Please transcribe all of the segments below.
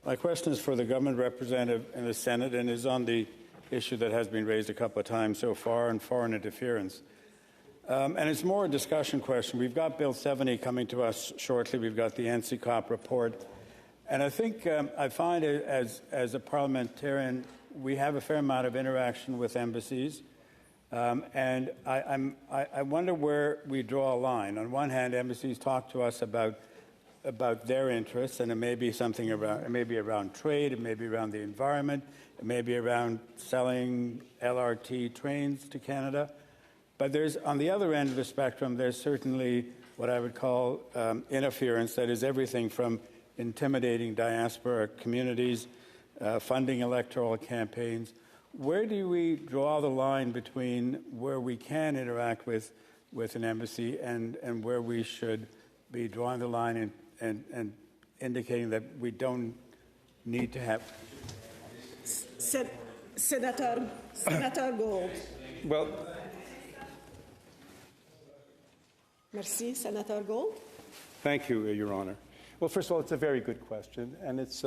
My question is for the government representative in the Senate and is on the issue that has been raised a couple of times so far on foreign interference. And it's more a discussion question. We've got Bill 70 coming to us shortly. We've got the NCCOP report. And I think I find as a parliamentarian, we have a fair amount of interaction with embassies. And I wonder where we draw a line. On one hand, embassies talk to us about their interests, and it may be something around, it may be around trade, it may be around the environment, it may be around selling LRT trains to Canada. But there's, on the other end of the spectrum, there's certainly what I would call interference, that is everything from intimidating diaspora communities, funding electoral campaigns. Where do we draw the line between where we can interact with an embassy and where we should be drawing the line and indicating that we don't need to have... Senator Gold. Well... Merci, Senator Gold. Thank you, Your Honour. Well, first of all, it's a very good question, and it's...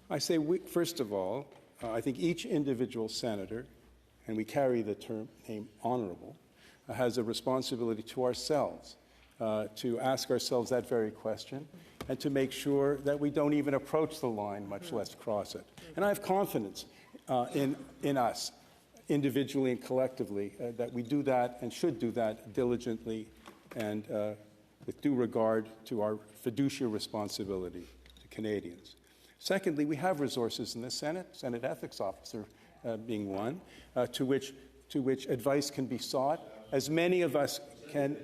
I say, first of all, I think each individual senator, and we carry the name honourable, has a responsibility to ourselves to ask ourselves that very question and to make sure that we don't even approach the line, much less cross it. And I have confidence in us, individually and collectively, that we do that and should do that diligently and with due regard to our fiduciary responsibility to Canadians. Secondly, we have resources in the Senate Ethics Officer being one, to which advice can be sought. As many of us can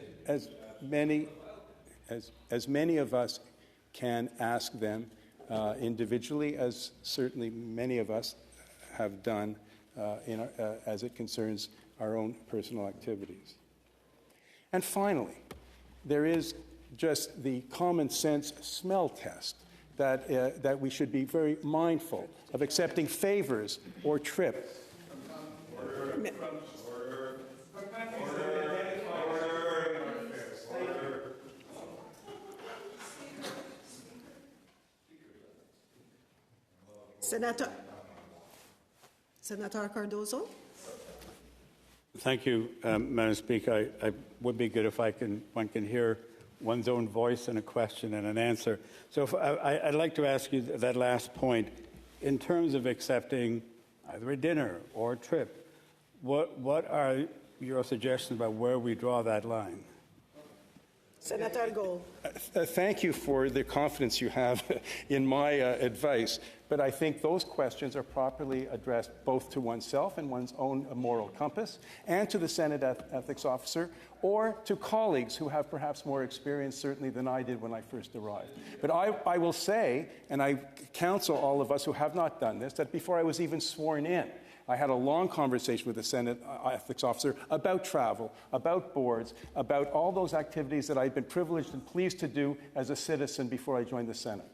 ask them individually, as certainly many of us have done as it concerns our own personal activities. And finally, there is just the common sense smell test that we should be very mindful of accepting favors or trips. Senator Cardozo. Thank you, Madam Speaker. I would be good if one can hear one's own voice in a question and an answer. So I'd like to ask you that last point. In terms of accepting either a dinner or a trip, what are your suggestions about where we draw that line? Senator Gold. Thank you for the confidence you have in my advice, but I think those questions are properly addressed both to oneself and one's own moral compass, and to the Senate Ethics Officer, or to colleagues who have perhaps more experience, certainly, than I did when I first arrived. But I will say, and I counsel all of us who have not done this, that before I was even sworn in, I had a long conversation with the Senate Ethics Officer about travel, about boards, about all those activities that I've been privileged and pleased to do as a citizen before I joined the Senate.